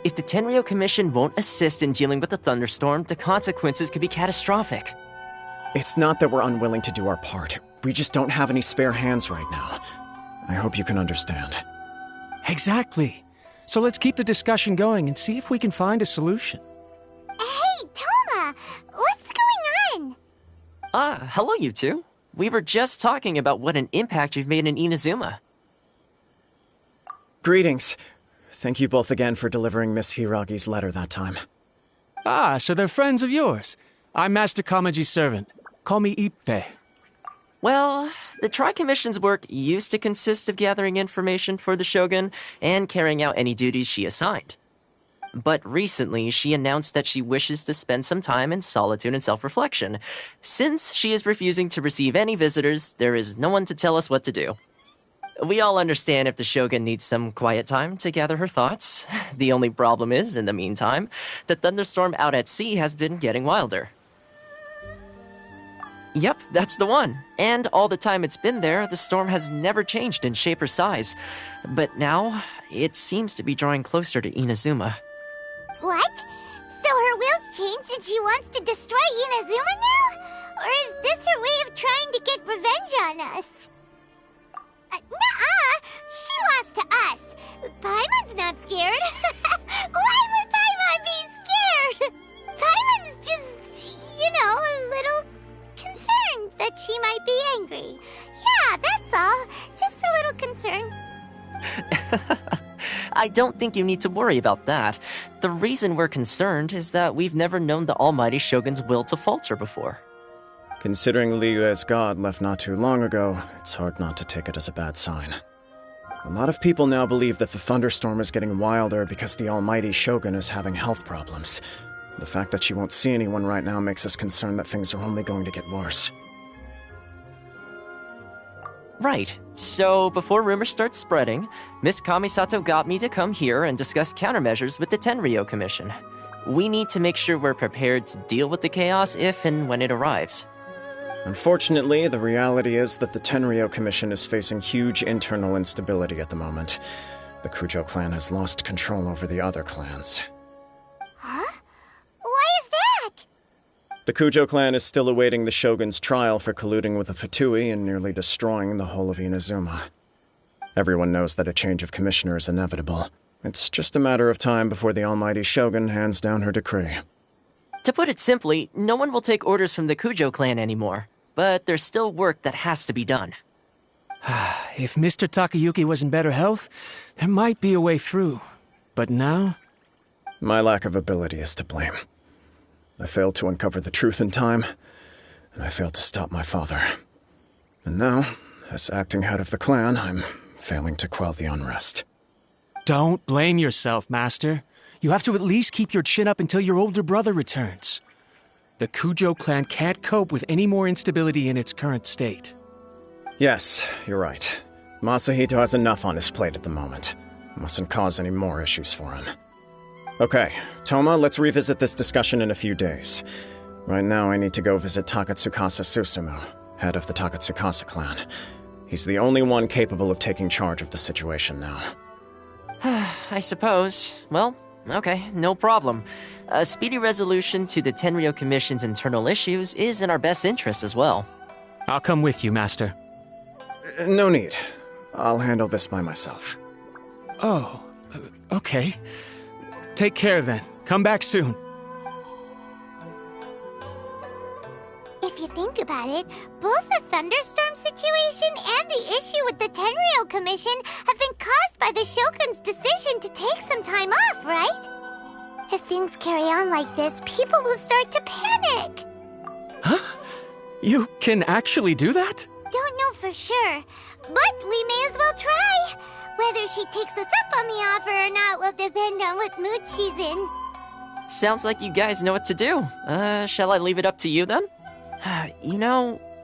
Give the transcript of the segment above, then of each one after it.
If the Tenryo Commission won't assist in dealing with the thunderstorm, the consequences could be catastrophic. It's not that we're unwilling to do our part. We just don't have any spare hands right now. I hope you can understand. Exactly. So let's keep the discussion going and see if we can find a solution. Hey, Toma! What's going on? Hello you two. We were just talking about what an impact you've made in Inazuma. Greetings. Thank you both again for delivering Miss Hiragi's letter that time. Ah, so they're friends of yours. I'm Master Kamaji's servant. Call me Ippe. Well, the Tri-Commission's work used to consist of gathering information for the Shogun and carrying out any duties she assigned. But recently, she announced that she wishes to spend some time in solitude and self-reflection. Since she is refusing to receive any visitors, there is no one to tell us what to do. We all understand if the Shogun needs some quiet time to gather her thoughts. The only problem is, in the meantime, the thunderstorm out at sea has been getting wilder. Yep, that's the one. And all the time it's been there, the storm has never changed in shape or size. But now, it seems to be drawing closer to Inazuma. What? So her will's changed and she wants to destroy Inazuma now? Or is this her way of trying to get revenge on us? Nuh-uh! She lost to us. Paimon's not scared. Why would Paimon be scared? Paimon's just, a little concerned that she might be angry. Yeah, that's all. Just a little concerned. I don't think you need to worry about that. The reason we're concerned is that we've never known the Almighty Shogun's will to falter before. Considering Liyue's god left not too long ago, it's hard not to take it as a bad sign. A lot of people now believe that the thunderstorm is getting wilder because the Almighty Shogun is having health problems. The fact that she won't see anyone right now makes us concerned that things are only going to get worse. Right. So, before rumors start spreading, Miss Kamisato got me to come here and discuss countermeasures with the Tenryo Commission. We need to make sure we're prepared to deal with the chaos if and when it arrives. Unfortunately, the reality is that the Tenryo Commission is facing huge internal instability at the moment. The Kujo clan has lost control over the other clans. Huh? Why is that? The Kujo clan is still awaiting the Shogun's trial for colluding with the Fatui and nearly destroying the whole of Inazuma. Everyone knows that a change of commissioner is inevitable. It's just a matter of time before the Almighty Shogun hands down her decree. To put it simply, no one will take orders from the Kujo clan anymore. But there's still work that has to be done. If Mr. Takayuki was in better health, there might be a way through. But now? My lack of ability is to blame. I failed to uncover the truth in time, and I failed to stop my father. And now, as acting head of the clan, I'm failing to quell the unrest. Don't blame yourself, Master. You have to at least keep your chin up until your older brother returns. The Kujo clan can't cope with any more instability in its current state. Yes, you're right. Masahito has enough on his plate at the moment. Mustn't cause any more issues for him. Okay, Toma, let's revisit this discussion in a few days. Right now, I need to go visit Takatsukasa Susumu, head of the Takatsukasa clan. He's the only one capable of taking charge of the situation now. I suppose. Well, okay, no problem. A speedy resolution to the Tenryo Commission's internal issues is in our best interest as well. I'll come with you, Master. No need. I'll handle this by myself. Oh, okay. Take care then. Come back soon. If you think about it, both the thunderstorm situation and the issue with the Tenryo Commission have been caused by the Shogun's decision to take some time off, right? If things carry on like this, people will start to panic. Huh? You can actually do that? Don't know for sure, but we may as well try. Whether she takes us up on the offer or not will depend on what mood she's in. Sounds like you guys know what to do. Shall I leave it up to you then?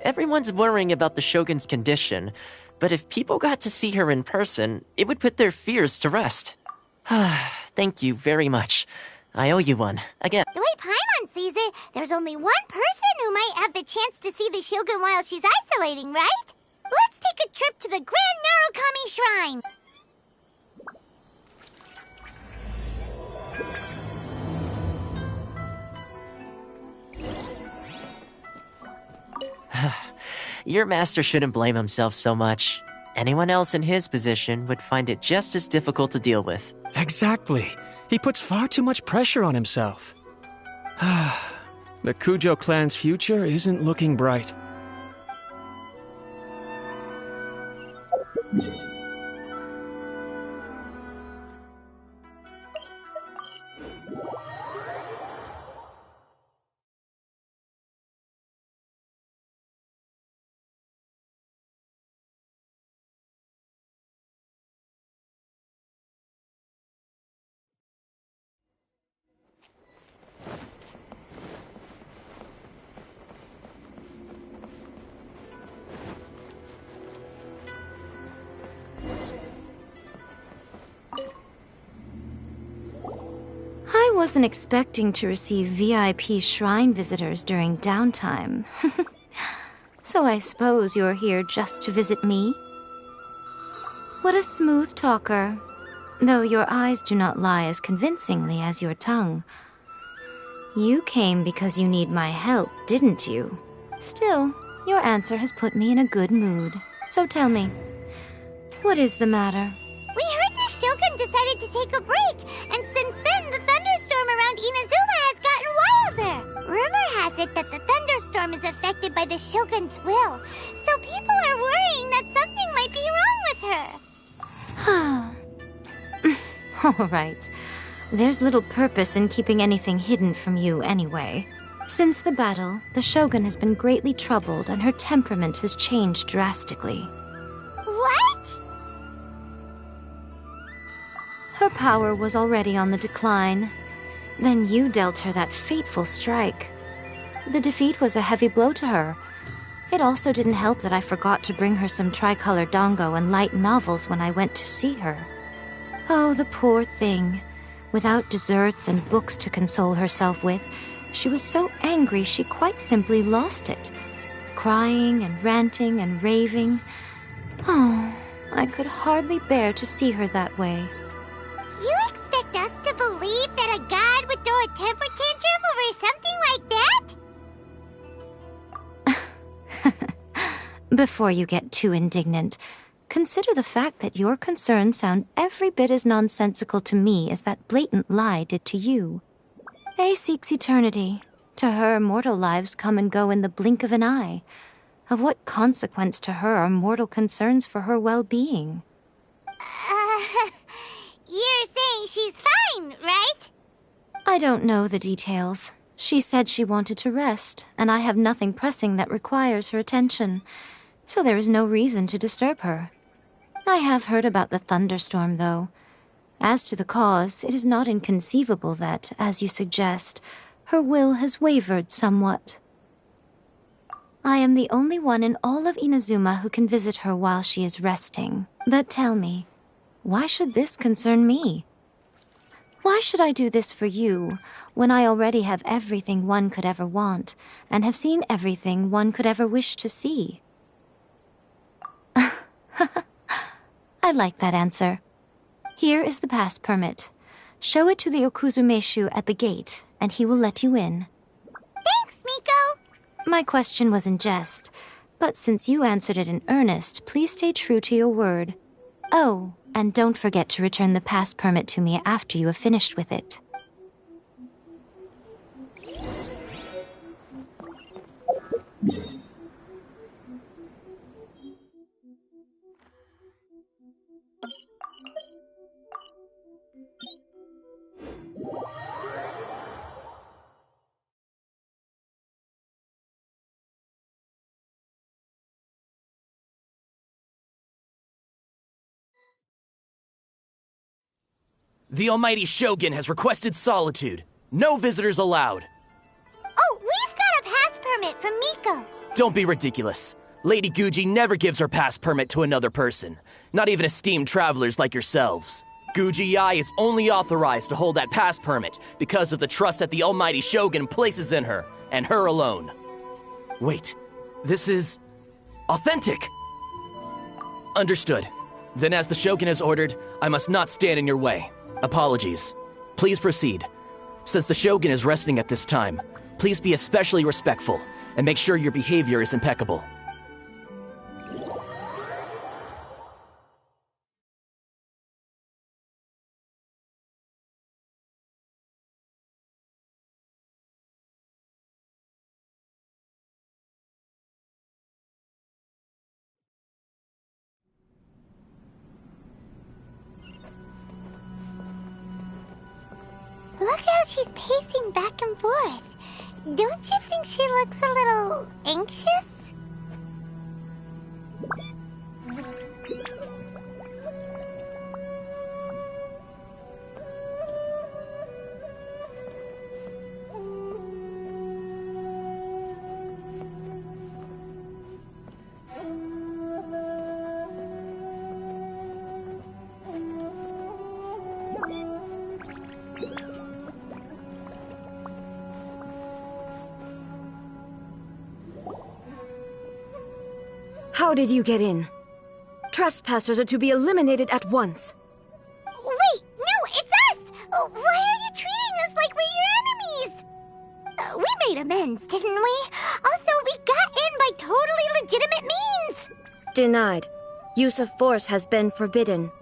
Everyone's worrying about the Shogun's condition, but if people got to see her in person, it would put their fears to rest. Thank you very much. I owe you one. Again. The way Paimon sees it, there's only one person who might have the chance to see the Shogun while she's isolating, right? Let's take a trip to the Grand Narukami Shrine! Your master shouldn't blame himself so much. Anyone else in his position would find it just as difficult to deal with. Exactly. He puts far too much pressure on himself. The Kujo clan's future isn't looking bright. I wasn't expecting to receive VIP shrine visitors during downtime. So I suppose you're here just to visit me? What a smooth talker. Though your eyes do not lie as convincingly as your tongue. You came because you need my help, didn't you? Still, your answer has put me in a good mood. So tell me, what is the matter? We heard the Shogun decided to take a break, and since then the thunderstorm around Inazuma has gotten wilder. Rumor has it that the thunderstorm is affected by the Shogun's will, so people are worrying that something might be wrong with her. All right. There's little purpose in keeping anything hidden from you anyway. Since the battle, the Shogun has been greatly troubled and her temperament has changed drastically. What? Her power was already on the decline. Then you dealt her that fateful strike. The defeat was a heavy blow to her. It also didn't help that I forgot to bring her some tricolor dango and light novels when I went to see her. Oh, the poor thing. Without desserts and books to console herself with, she was so angry she quite simply lost it. Crying and ranting and raving. Oh, I could hardly bear to see her that way. You expect us to believe that a god would throw a temper tantrum over something like that? Before you get too indignant, consider the fact that your concerns sound every bit as nonsensical to me as that blatant lie did to you. A seeks eternity. To her, mortal lives come and go in the blink of an eye. Of what consequence to her are mortal concerns for her well-being? You're saying she's fine, right? I don't know the details. She said she wanted to rest, and I have nothing pressing that requires her attention, so there is no reason to disturb her. I have heard about the thunderstorm, though. As to the cause, it is not inconceivable that, as you suggest, her will has wavered somewhat. I am the only one in all of Inazuma who can visit her while she is resting. But tell me, why should this concern me? Why should I do this for you, when I already have everything one could ever want, and have seen everything one could ever wish to see? I like that answer. Here is the pass permit. Show it to the Okuzumeshu at the gate, and he will let you in. Thanks, Miko! My question was in jest, but since you answered it in earnest, please stay true to your word. Oh, and don't forget to return the pass permit to me after you have finished with it. The almighty Shogun has requested solitude. No visitors allowed. Oh, we've got a pass permit from Miko. Don't be ridiculous. Lady Guji never gives her pass permit to another person, not even esteemed travelers like yourselves. Guji-ai is only authorized to hold that pass permit because of the trust that the almighty Shogun places in her, and her alone. Wait, this is authentic. Understood. Then as the Shogun has ordered, I must not stand in your way. Apologies. Please proceed. Since the Shogun is resting at this time, please be especially respectful and make sure your behavior is impeccable. she's pacing back and forth. Don't you think she looks a little anxious? How did you get in? Trespassers are to be eliminated at once. Wait, no, it's us! Why are you treating us like we're your enemies? We made amends, didn't we? Also, we got in by totally legitimate means! Denied. Use of force has been forbidden.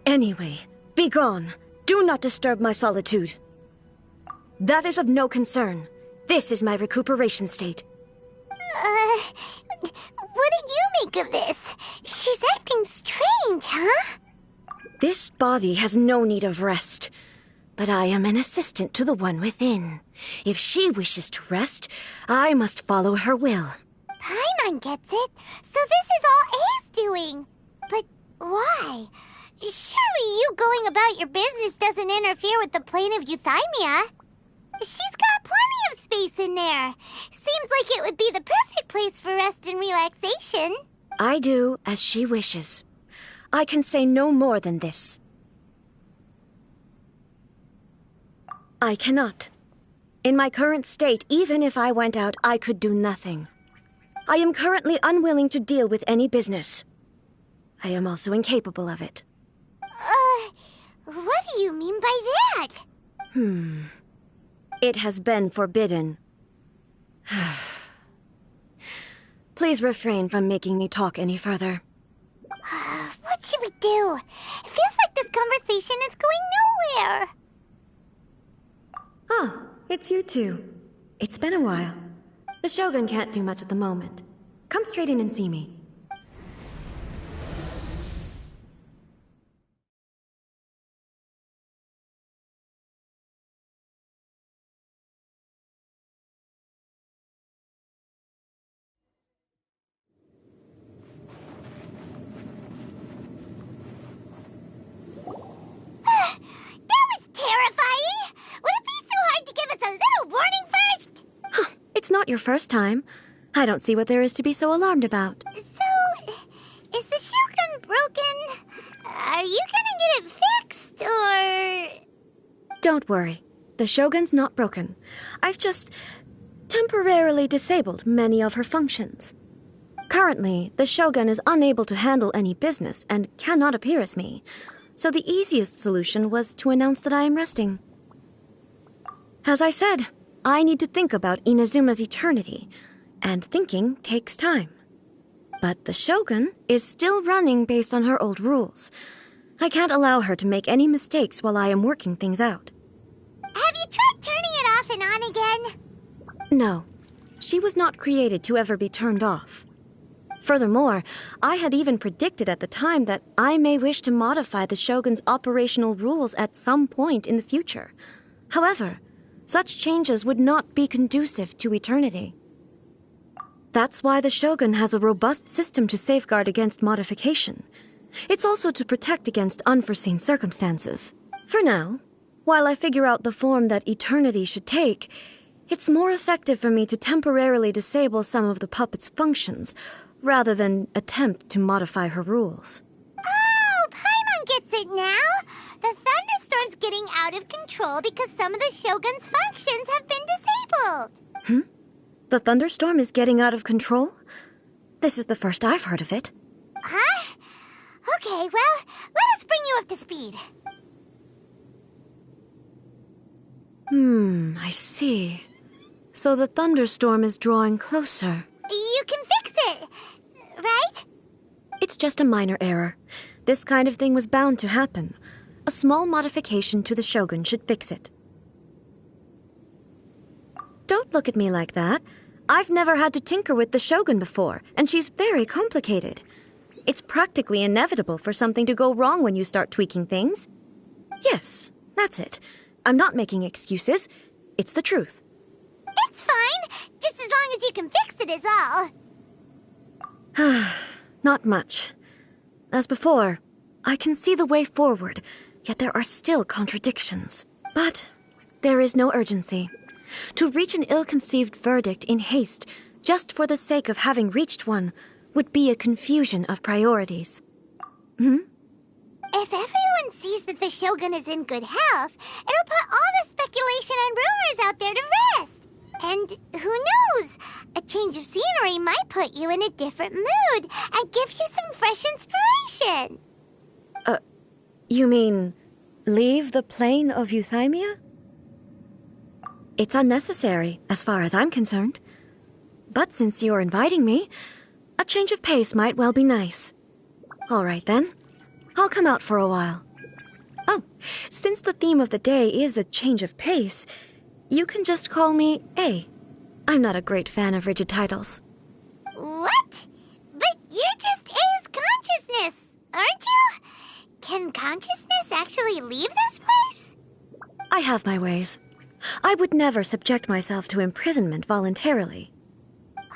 Anyway, be gone. Do not disturb my solitude. That is of no concern. This is my recuperation state. What do you make of this? She's acting strange, huh? This body has no need of rest. But I am an assistant to the one within. If she wishes to rest, I must follow her will. Paimon gets it. So this is all A's doing. But why? Surely you going about your business doesn't interfere with the plane of euthymia. She's got plenty of space in there. Seems like it would be the perfect place for rest and relaxation. I do as she wishes. I can say no more than this. I cannot. In my current state, even if I went out, I could do nothing. I am currently unwilling to deal with any business. I am also incapable of it. What do you mean by that? It has been forbidden. Please refrain from making me talk any further. What should we do? It feels like this conversation is going nowhere. Oh, it's you two. It's been a while. The Shogun can't do much at the moment. Come straight in and see me. It's not your first time. I don't see what there is to be so alarmed about. So, is the Shogun broken? Are you gonna get it fixed, or...? Don't worry. The Shogun's not broken. I've just temporarily disabled many of her functions. Currently, the Shogun is unable to handle any business and cannot appear as me. So the easiest solution was to announce that I am resting. As I said, I need to think about Inazuma's eternity, and thinking takes time. But the Shogun is still running based on her old rules. I can't allow her to make any mistakes while I am working things out. Have you tried turning it off and on again? No. She was not created to ever be turned off. Furthermore, I had even predicted at the time that I may wish to modify the Shogun's operational rules at some point in the future. However, such changes would not be conducive to eternity. That's why the Shogun has a robust system to safeguard against modification. It's also to protect against unforeseen circumstances. For now, while I figure out the form that eternity should take, it's more effective for me to temporarily disable some of the puppet's functions, rather than attempt to modify her rules. Oh, Paimon gets it now! The thunderstorm's getting out of control because some of the Shogun's functions have been disabled. The thunderstorm is getting out of control? This is the first I've heard of it. Huh? Okay, well, let us bring you up to speed. I see. So the thunderstorm is drawing closer. You can fix it, right? It's just a minor error. This kind of thing was bound to happen. A small modification to the Shogun should fix it. Don't look at me like that. I've never had to tinker with the Shogun before, and she's very complicated. It's practically inevitable for something to go wrong when you start tweaking things. Yes, that's it. I'm not making excuses. It's the truth. It's fine, just as long as you can fix it is all. Not much. As before, I can see the way forward, yet there are still contradictions. But there is no urgency. To reach an ill-conceived verdict in haste, just for the sake of having reached one, would be a confusion of priorities. If everyone sees that the Shogun is in good health, it'll put all the speculation and rumors out there to rest. And who knows? A change of scenery might put you in a different mood and give you some fresh inspiration. You mean leave the plane of euthymia? It's unnecessary, as far as I'm concerned. But since you're inviting me, a change of pace might well be nice. All right, then. I'll come out for a while. Oh, since the theme of the day is a change of pace, you can just call me A. I'm not a great fan of rigid titles. What? But you're just A's consciousness, aren't you? Can consciousness actually leave this place? I have my ways. I would never subject myself to imprisonment voluntarily.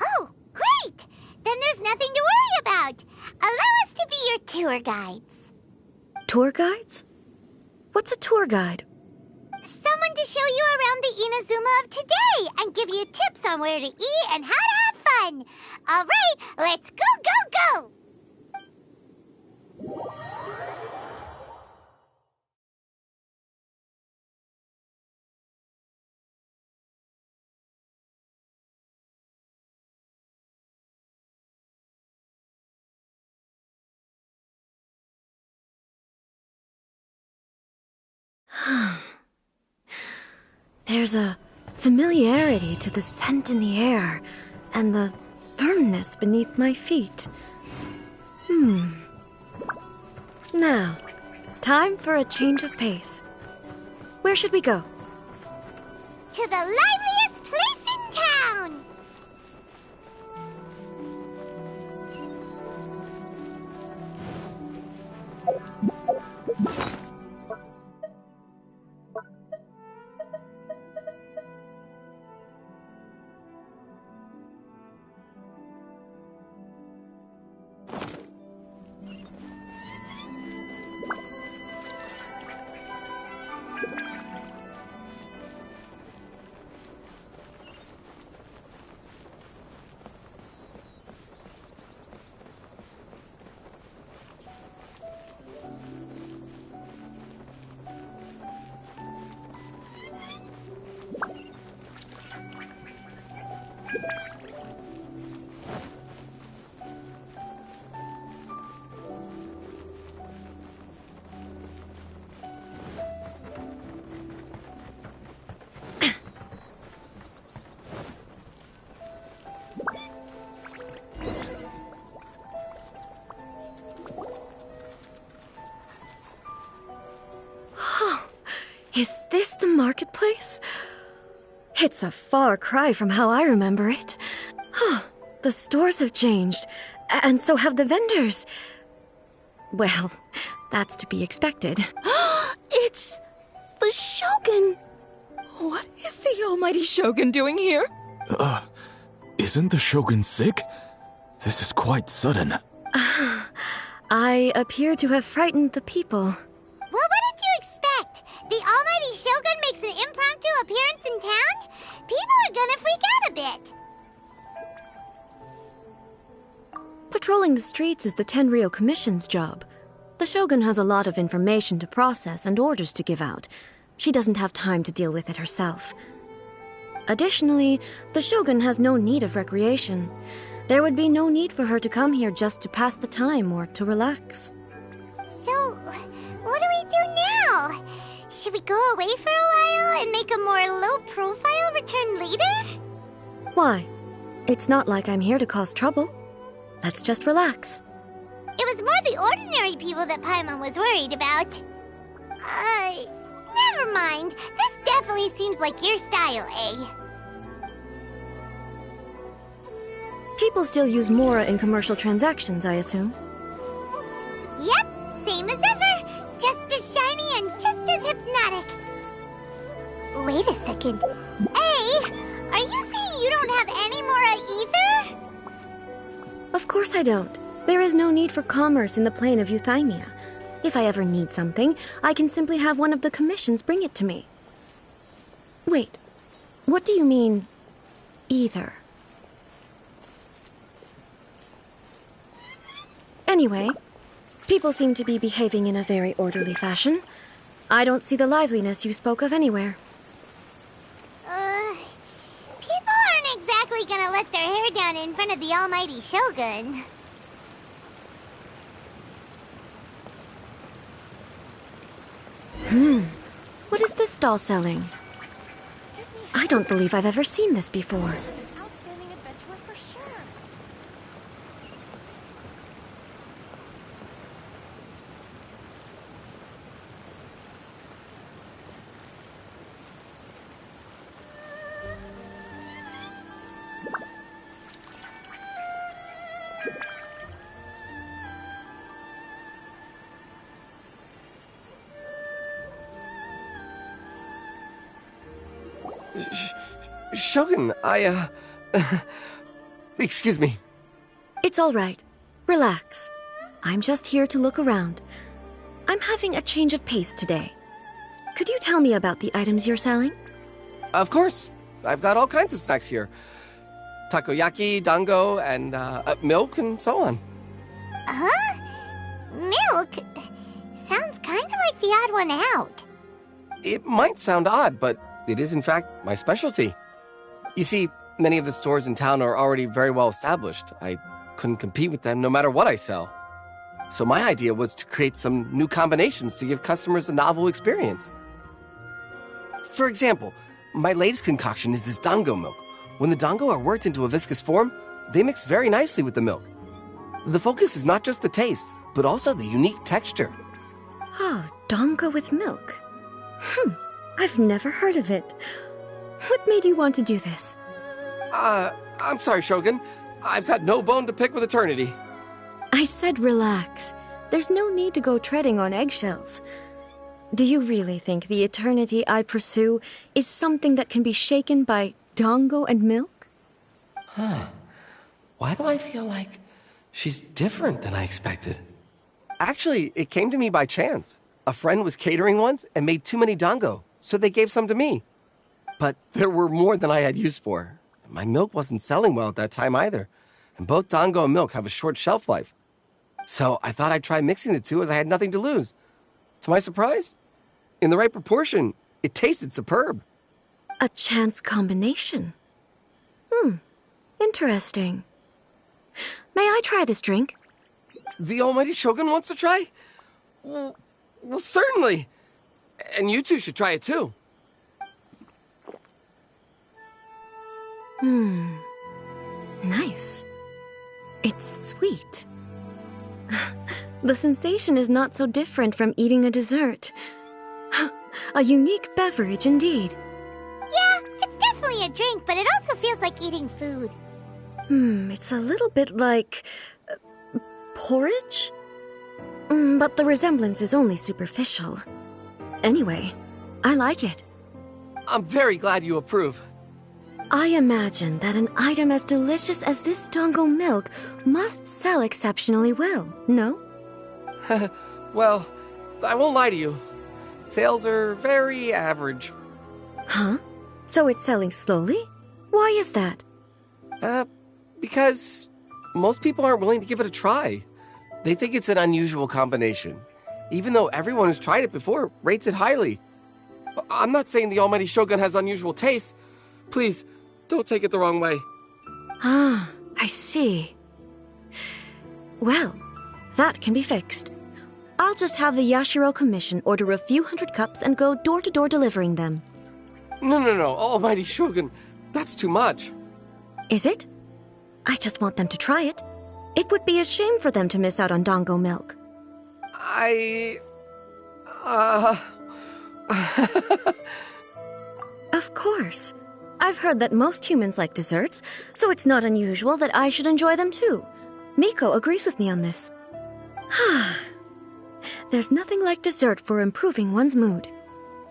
Oh, great! Then there's nothing to worry about. Allow us to be your tour guides. Tour guides? What's a tour guide? Someone to show you around the Inazuma of today and give you tips on where to eat and how to have fun. All right, let's go, go, go! There's a familiarity to the scent in the air and the firmness beneath my feet. Now, time for a change of pace. Where should we go? To the liveliest place in town! Is this the marketplace? It's a far cry from how I remember it. The stores have changed, and so have the vendors. Well, that's to be expected. It's the Shogun! What is the almighty Shogun doing here? Isn't the Shogun sick? This is quite sudden. I appear to have frightened the people. Well, what did you expect? The almighty Shogun makes an impromptu appearance in town? People are gonna freak out a bit. Patrolling the streets is the Tenryou Commission's job. The Shogun has a lot of information to process and orders to give out. She doesn't have time to deal with it herself. Additionally, the Shogun has no need of recreation. There would be no need for her to come here just to pass the time or to relax. So, what do we do now? Should we go away for a while and make a more low-profile return later? Why? It's not like I'm here to cause trouble. Let's just relax. It was more the ordinary people that Paimon was worried about. Never mind. This definitely seems like your style, eh? People still use Mora in commercial transactions, I assume. Yep, same as ever. Just as shiny and just as hypnotic. Wait a second. Hey, are you saying you don't have any more either? Of course I don't. There is no need for commerce in the plane of Euthymia. If I ever need something, I can simply have one of the commissions bring it to me. Wait, what do you mean, either? Anyway, people seem to be behaving in a very orderly fashion. I don't see the liveliness you spoke of anywhere. People aren't exactly gonna let their hair down in front of the almighty Shogun. What is this stall selling? I don't believe I've ever seen this before. Outstanding adventurer for sure. Shogun, excuse me. It's all right. Relax. I'm just here to look around. I'm having a change of pace today. Could you tell me about the items you're selling? Of course. I've got all kinds of snacks here. Takoyaki, dango, and milk, and so on. Huh? Milk? Sounds kind of like the odd one out. It might sound odd, but it is in fact my specialty. You see, many of the stores in town are already very well established. I couldn't compete with them no matter what I sell. So my idea was to create some new combinations to give customers a novel experience. For example, my latest concoction is this dango milk. When the dango are worked into a viscous form, they mix very nicely with the milk. The focus is not just the taste, but also the unique texture. Oh, dango with milk. I've never heard of it. What made you want to do this? I'm sorry, Shogun. I've got no bone to pick with eternity. I said relax. There's no need to go treading on eggshells. Do you really think the eternity I pursue is something that can be shaken by dango and milk? Why do I feel like she's different than I expected? Actually, it came to me by chance. A friend was catering once and made too many dango, so they gave some to me. But there were more than I had use for. My milk wasn't selling well at that time either, and both dango and milk have a short shelf life. So I thought I'd try mixing the two as I had nothing to lose. To my surprise, in the right proportion, it tasted superb. A chance combination. Interesting. May I try this drink? The almighty Shogun wants to try? Well, certainly. And you two should try it too. Nice. It's sweet. The sensation is not so different from eating a dessert. A unique beverage indeed. Yeah, it's definitely a drink, but it also feels like eating food. It's a little bit like porridge? But the resemblance is only superficial. Anyway, I like it. I'm very glad you approve. I imagine that an item as delicious as this dango milk must sell exceptionally well, no? Well, I won't lie to you. Sales are very average. Huh? So it's selling slowly? Why is that? Because most people aren't willing to give it a try. They think it's an unusual combination, even though everyone who's tried it before rates it highly. I'm not saying the almighty Shogun has unusual tastes. Please, don't take it the wrong way. Ah, I see. Well, that can be fixed. I'll just have the Yashiro Commission order a few hundred cups and go door-to-door delivering them. No, almighty Shogun, that's too much. Is it? I just want them to try it. It would be a shame for them to miss out on dango milk. Of course. I've heard that most humans like desserts, so it's not unusual that I should enjoy them too. Miko agrees with me on this. There's nothing like dessert for improving one's mood.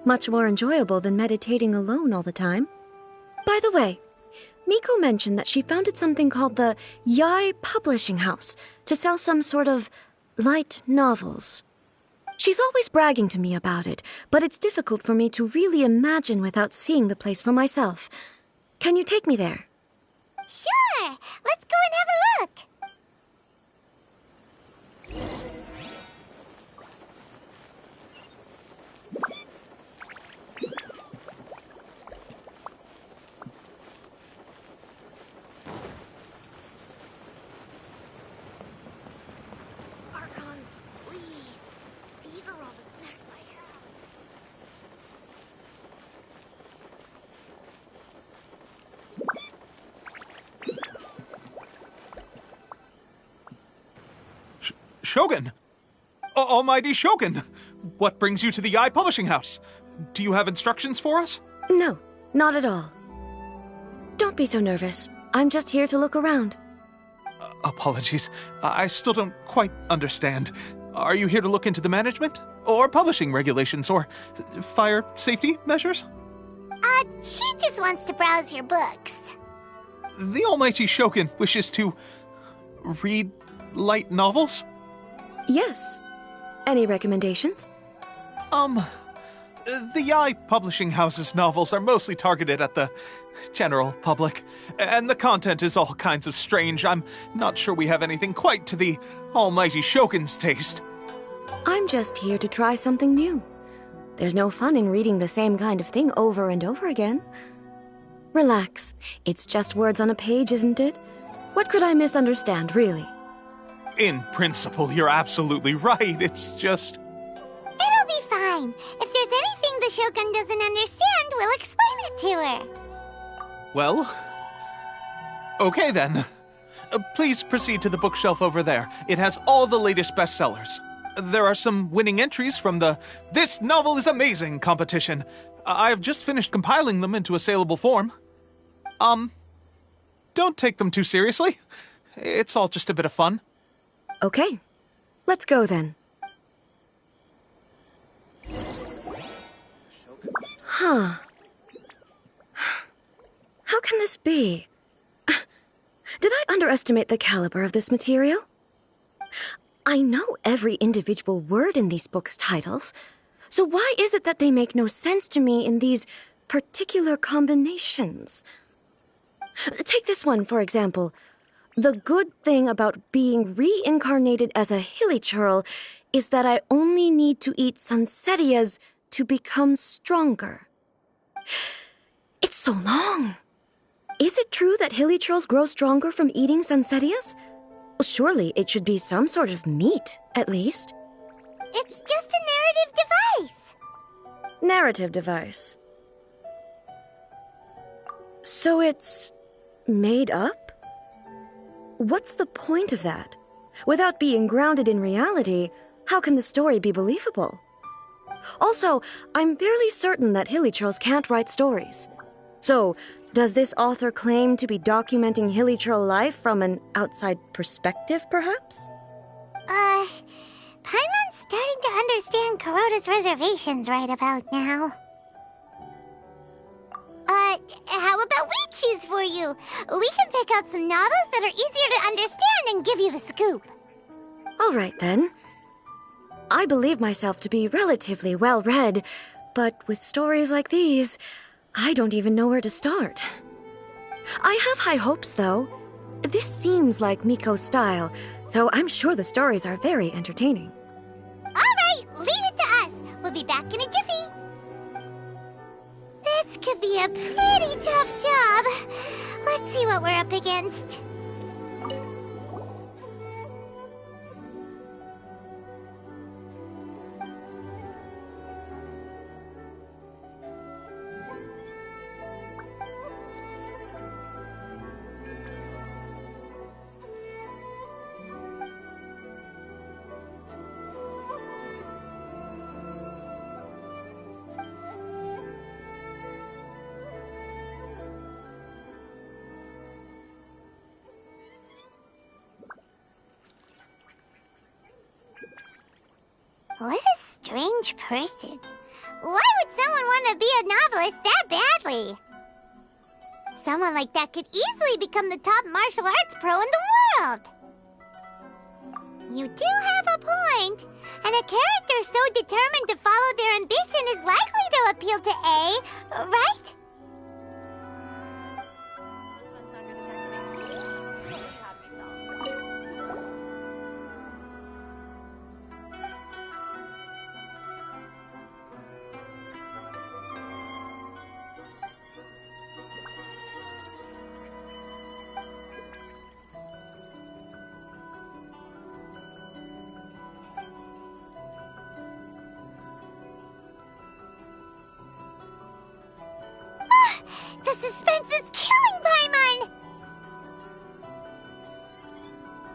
Much more enjoyable than meditating alone all the time. By the way, Miko mentioned that she founded something called the Yai Publishing House to sell some sort of light novels. She's always bragging to me about it, but it's difficult for me to really imagine without seeing the place for myself. Can you take me there? Sure! Let's go and have a look! Archons, please. These are all the snacks I have. Shogun! Almighty Shogun! What brings you to the Yai Publishing House? Do you have instructions for us? No, not at all. Don't be so nervous. I'm just here to look around. Apologies. I still don't quite understand. Are you here to look into the management? Or publishing regulations? Or fire safety measures? She just wants to browse your books. The Almighty Shogun wishes to read light novels? Yes. Any recommendations? The Yai Publishing House's novels are mostly targeted at the general public, and the content is all kinds of strange. I'm not sure we have anything quite to the Almighty Shogun's taste. I'm just here to try something new. There's no fun in reading the same kind of thing over and over again. Relax. It's just words on a page, isn't it? What could I misunderstand, really? In principle, you're absolutely right. It's just... It'll be fine. If there's anything the Shogun doesn't understand, we'll explain it to her. Well... Okay then. Please proceed to the bookshelf over there. It has all the latest bestsellers. There are some winning entries from the This Novel is Amazing competition. I've just finished compiling them into a saleable form. Don't take them too seriously. It's all just a bit of fun. Okay. Let's go then. Huh. How can this be? Did I underestimate the caliber of this material? I know every individual word in these books' titles, so why is it that they make no sense to me in these particular combinations? Take this one, for example. The good thing about being reincarnated as a hilichurl is that I only need to eat sunsettias to become stronger. It's so long. Is it true that hilichurls grow stronger from eating sunsettias? Well, surely it should be some sort of meat, at least. It's just a narrative device. Narrative device. So it's made up? What's the point of that? Without being grounded in reality, how can the story be believable? Also, I'm fairly certain that hilichurls can't write stories. So, does this author claim to be documenting hilichurl life from an outside perspective, perhaps? Paimon's starting to understand Kuroda's reservations right about now. How about we choose for you? We can pick out some novels that are easier to understand and give you the scoop. All right, then. I believe myself to be relatively well-read, but with stories like these, I don't even know where to start. I have high hopes, though. This seems like Miko's style, so I'm sure the stories are very entertaining. All right, leave it to us. We'll be back in a jiffy. This could be a pretty tough job. Let's see what we're up against. What a strange person. Why would someone want to be a novelist that badly? Someone like that could easily become the top martial arts pro in the world. You do have a point. And a character so determined to follow their ambition is likely to appeal to A, right? The suspense is killing Paimon!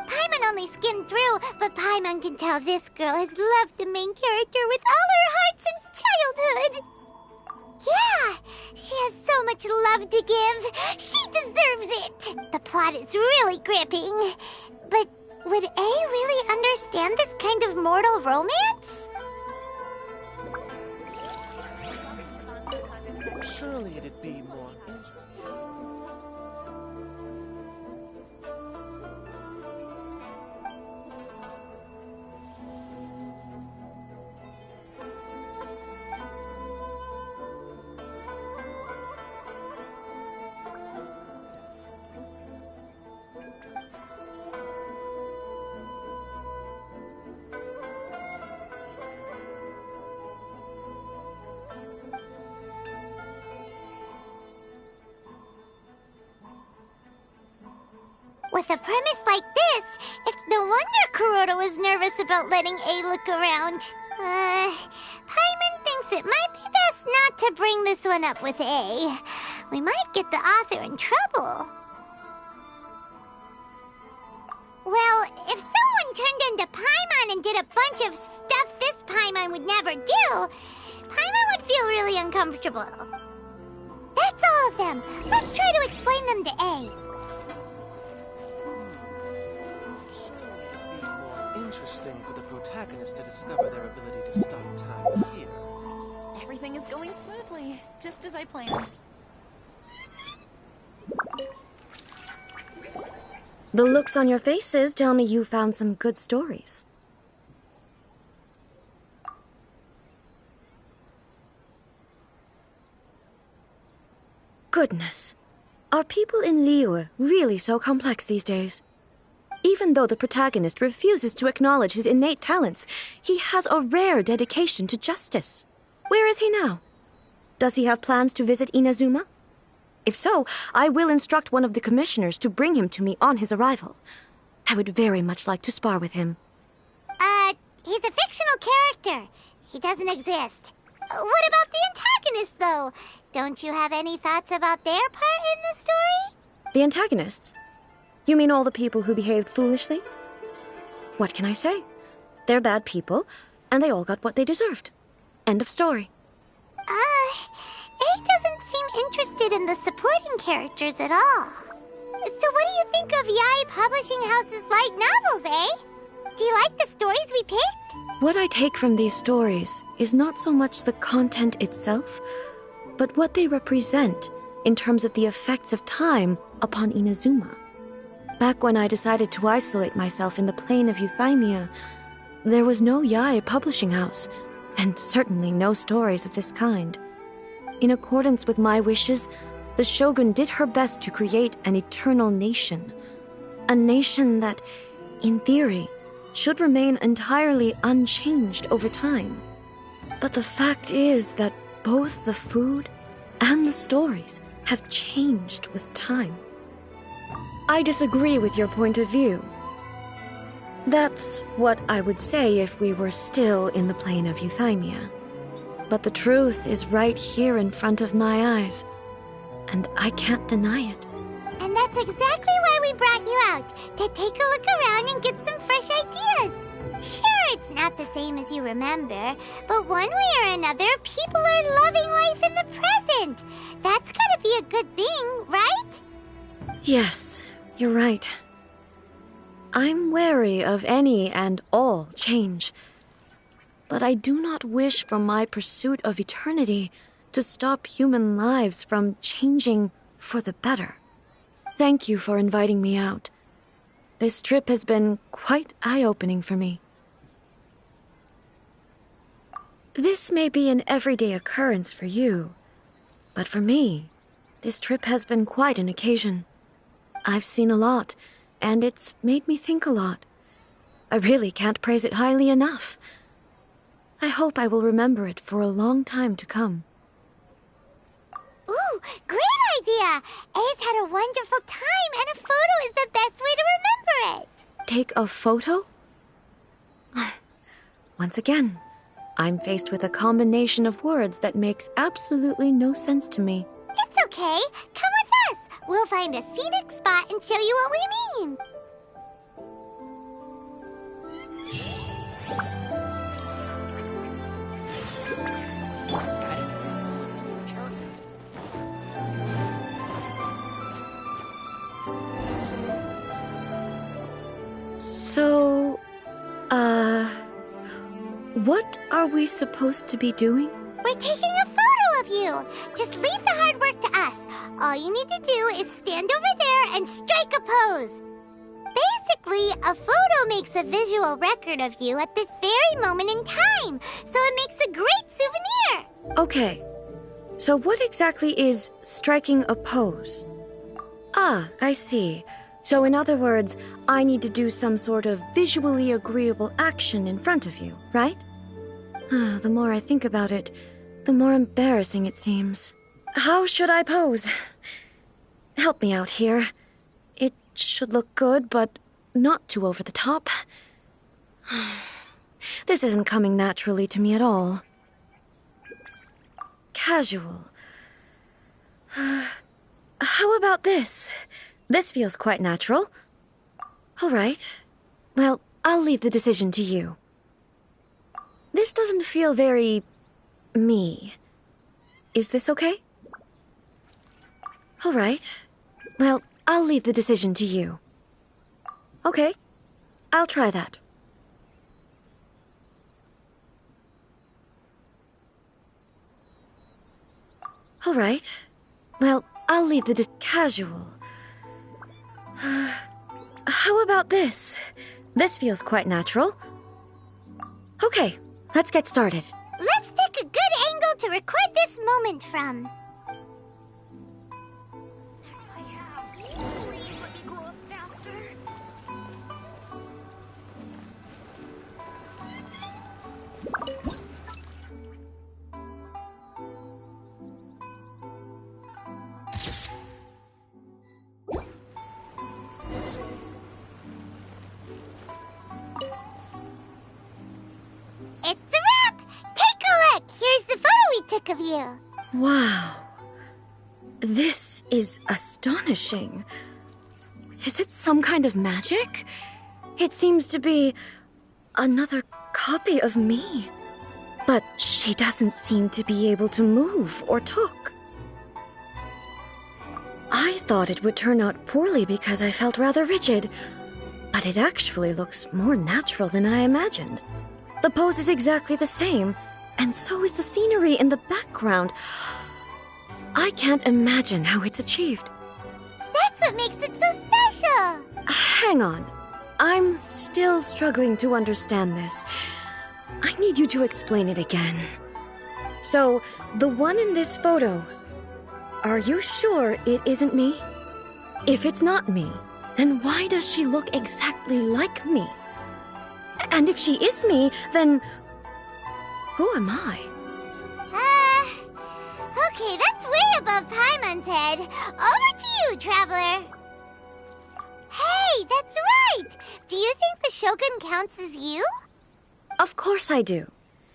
Paimon only skimmed through, but Paimon can tell this girl has loved the main character with all her heart since childhood. Yeah, she has so much love to give. She deserves it. The plot is really gripping. But would A really understand this kind of mortal romance? Surely it'd be more interesting. With a premise like this, it's no wonder Kuroda was nervous about letting A look around. Paimon thinks it might be best not to bring this one up with A. We might get the author in trouble. Well, if someone turned into Paimon and did a bunch of stuff this Paimon would never do, Paimon would feel really uncomfortable. That's all of them. Let's try to explain them to A. Interesting for the protagonist to discover their ability to stop time here. Everything is going smoothly, just as I planned. The looks on your faces tell me you found some good stories. Goodness. Are people in Liyue really so complex these days? Even though the protagonist refuses to acknowledge his innate talents, he has a rare dedication to justice. Where is he now? Does he have plans to visit Inazuma? If so, I will instruct one of the commissioners to bring him to me on his arrival. I would very much like to spar with him. He's a fictional character. He doesn't exist. What about the antagonist, though? Don't you have any thoughts about their part in the story? The antagonists? You mean all the people who behaved foolishly? What can I say? They're bad people, and they all got what they deserved. End of story. A doesn't seem interested in the supporting characters at all. So what do you think of Yae Publishing House's light novels, eh? Do you like the stories we picked? What I take from these stories is not so much the content itself, but what they represent in terms of the effects of time upon Inazuma. Back when I decided to isolate myself in the plane of Euthymia, there was no Yae Publishing House, and certainly no stories of this kind. In accordance with my wishes, the Shogun did her best to create an eternal nation. A nation that, in theory, should remain entirely unchanged over time. But the fact is that both the food and the stories have changed with time. I disagree with your point of view. That's what I would say if we were still in the plane of Euthymia. But the truth is right here in front of my eyes, and I can't deny it. And that's exactly why we brought you out, to take a look around and get some fresh ideas. Sure, it's not the same as you remember, but one way or another, people are loving life in the present. That's gotta be a good thing, right? Yes, you're right. I'm wary of any and all change. but I do not wish for my pursuit of eternity to stop human lives from changing for the better. Thank you for inviting me out. This trip has been quite eye-opening for me. This may be an everyday occurrence for you, but for me, this trip has been quite an occasion. I've seen a lot, and it's made me think a lot. I really can't praise it highly enough. I hope I will remember it for a long time to come. Ooh, great idea! A's had a wonderful time, and a photo is the best way to remember it. Take a photo? Once again, I'm faced with a combination of words that makes absolutely no sense to me. It's okay. Come with us. We'll find a scenic spot and show you what we mean. So, what are we supposed to be doing? We're taking a photo of you. Just leave the hard work to us. All you need to do is stand over there and strike a pose. Basically, a photo makes a visual record of you at this very moment in time, so it makes a great souvenir. Okay, so what exactly is striking a pose? Ah, I see. So in other words, I need to do some sort of visually agreeable action in front of you, right? The more I think about it, the more embarrassing it seems. How should I pose? Help me out here. It should look good, but not too over the top. This isn't coming naturally to me at all. Casual. How about this? This feels quite natural. All right. Well, I'll leave the decision to you. This doesn't feel very... me. Is this okay? All right. Well, I'll leave the decision to you. Okay. I'll try that. All right. Well, I'll leave the casual. How about this? This feels quite natural. Okay, let's get started. Let's pick a good angle to record this moment from. Please let me grow up faster. It's a wrap! Take a look! Here's the photo we took of you. Wow. This is astonishing. Is it some kind of magic? It seems to be another copy of me. But she doesn't seem to be able to move or talk. I thought it would turn out poorly because I felt rather rigid, but it actually looks more natural than I imagined. The pose is exactly the same, and so is the scenery in the background. I can't imagine how it's achieved. That's what makes it so special. Hang on. I'm still struggling to understand this. I need you to explain it again. So, the one in this photo, are you sure it isn't me? If it's not me, then why does she look exactly like me? And if she is me, then who am I? Okay, that's way above Paimon's head. Over to you, Traveler. Hey, that's right! Do you think the Shogun counts as you? Of course I do.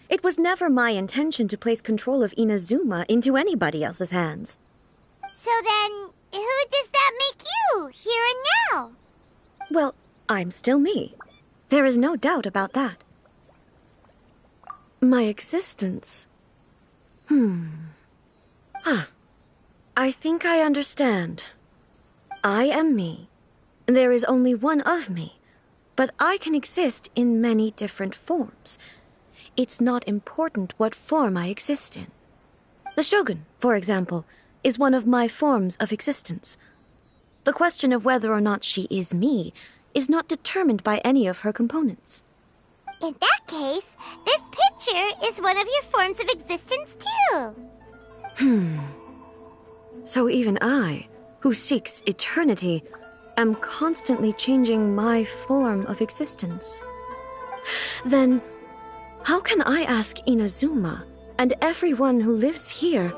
It was never my intention to place control of Inazuma into anybody else's hands. So then, who does that make you, here and now? Well, I'm still me. There is no doubt about that. My existence... I think I understand. I am me. There is only one of me, but I can exist in many different forms. it's not important what form I exist in. The Shogun, for example, is one of my forms of existence. The question of whether or not she is me is not determined by any of her components. In that case, this picture is one of your forms of existence too. So even I, who seeks eternity, am constantly changing my form of existence. Then, how can I ask Inazuma and everyone who lives here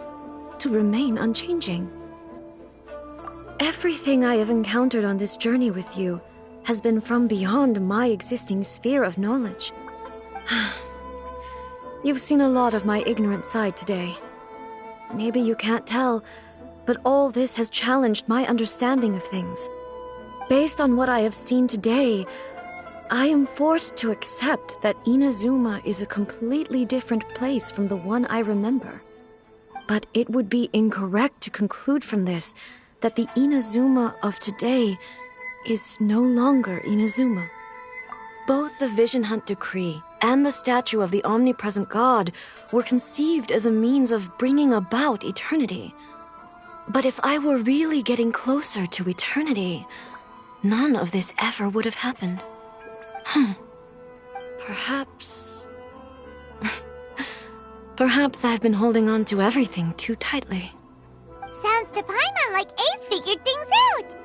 to remain unchanging? Everything I have encountered on this journey with you has been from beyond my existing sphere of knowledge. You've seen a lot of my ignorant side today. Maybe you can't tell, but all this has challenged my understanding of things. Based on what I have seen today, I am forced to accept that Inazuma is a completely different place from the one I remember. But it would be incorrect to conclude from this that the Inazuma of today is no longer Inazuma. Both the Vision Hunt Decree and the statue of the omnipresent God were conceived as a means of bringing about eternity. But if I were really getting closer to eternity, none of this ever would have happened. Perhaps... Perhaps I've been holding on to everything too tightly. Sounds to Paimon like Ace figured things out.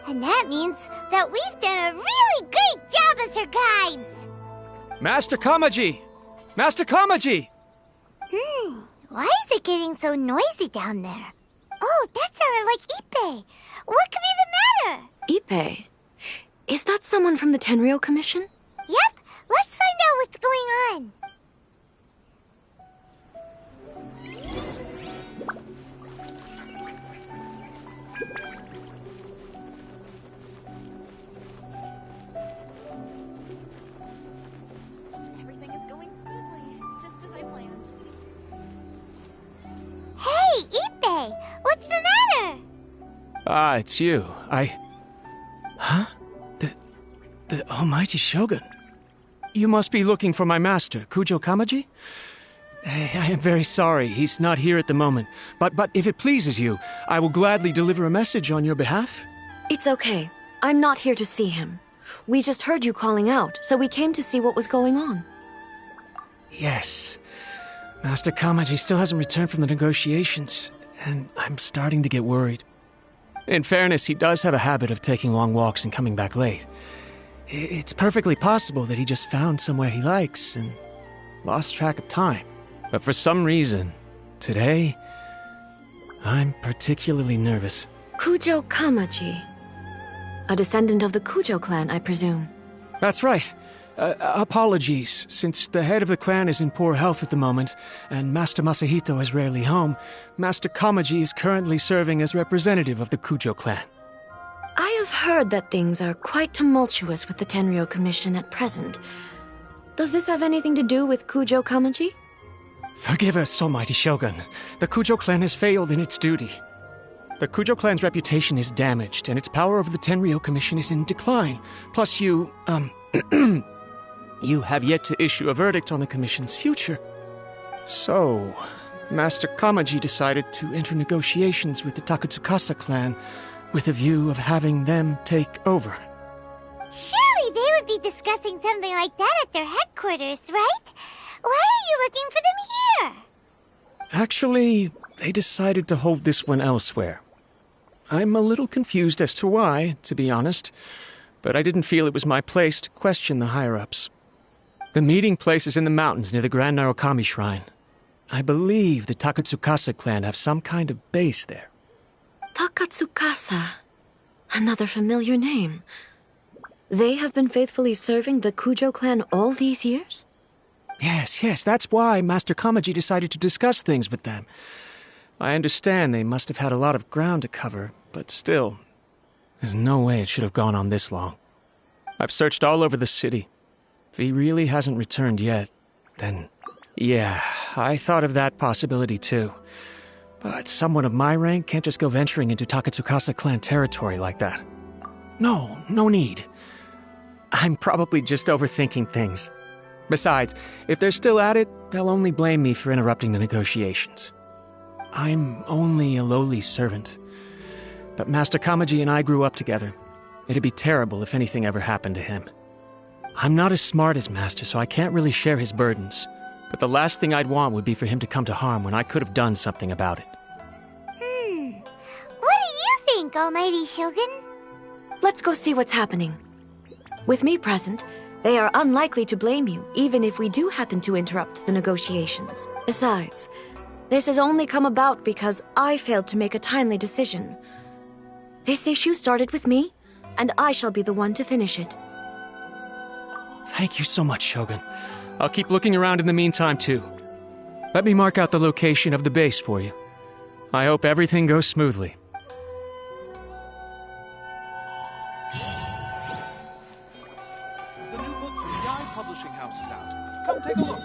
And that means that we've done a really great job as her guides. Master Kamaji! Master Kamaji! Why is it getting so noisy down there? Oh, that sounded like Ippei. What could be the matter? Ippei? Is that someone from the Tenryou Commission? Yep, let's find out what's going on. Everything is going smoothly, just as I planned. Hey, Ippei, what's the matter? Ah, it's you. Huh? The almighty Shogun. You must be looking for my master, Kujo Kamaji? I am very sorry, he's not here at the moment. But if it pleases you, I will gladly deliver a message on your behalf. It's okay. I'm not here to see him. We just heard you calling out, so we came to see what was going on. Yes. Master Kamaji still hasn't returned from the negotiations, and I'm starting to get worried. In fairness, he does have a habit of taking long walks and coming back late. It's perfectly possible that he just found somewhere he likes and lost track of time. But for some reason, today, I'm particularly nervous. Kujo Kamaji. A descendant of the Kujo clan, I presume. That's right. Apologies, since the head of the clan is in poor health at the moment, and Master Masahito is rarely home, Master Kamaji is currently serving as representative of the Kujo clan. I have heard that things are quite tumultuous with the Tenryou Commission at present. Does this have anything to do with Kujo Kamaji? Forgive us, almighty Shogun. The Kujo clan has failed in its duty. The Kujo clan's reputation is damaged, and its power over the Tenryou Commission is in decline. Plus you, you have yet to issue a verdict on the Commission's future. So, Master Kamaji decided to enter negotiations with the Takatsukasa clan with a view of having them take over. Surely they would be discussing something like that at their headquarters, right? Why are you looking for them here? Actually, they decided to hold this one elsewhere. I'm a little confused as to why, to be honest, but I didn't feel it was my place to question the higher-ups. The meeting place is in the mountains near the Grand Narukami Shrine. I believe the Takatsukasa clan have some kind of base there. Takatsukasa. Another familiar name. They have been faithfully serving the Kujo clan all these years? Yes, that's why Master Kamaji decided to discuss things with them. I understand they must have had a lot of ground to cover, but still, there's no way it should have gone on this long. I've searched all over the city. If he really hasn't returned yet, then yeah, I thought of that possibility too. But someone of my rank can't just go venturing into Takatsukasa clan territory like that. No need. I'm probably just overthinking things. Besides, if they're still at it, they'll only blame me for interrupting the negotiations. I'm only a lowly servant. But Master Kamaji and I grew up together. It'd be terrible if anything ever happened to him. I'm not as smart as Master, so I can't really share his burdens. But the last thing I'd want would be for him to come to harm when I could have done something about it. What do you think, Almighty Shogun? Let's go see what's happening. With me present, they are unlikely to blame you, even if we do happen to interrupt the negotiations. Besides, this has only come about because I failed to make a timely decision. This issue started with me, and I shall be the one to finish it. Thank you so much, Shogun. I'll keep looking around in the meantime, too. Let me mark out the location of the base for you. I hope everything goes smoothly. The new book from Yai Publishing House is out. Come take a look.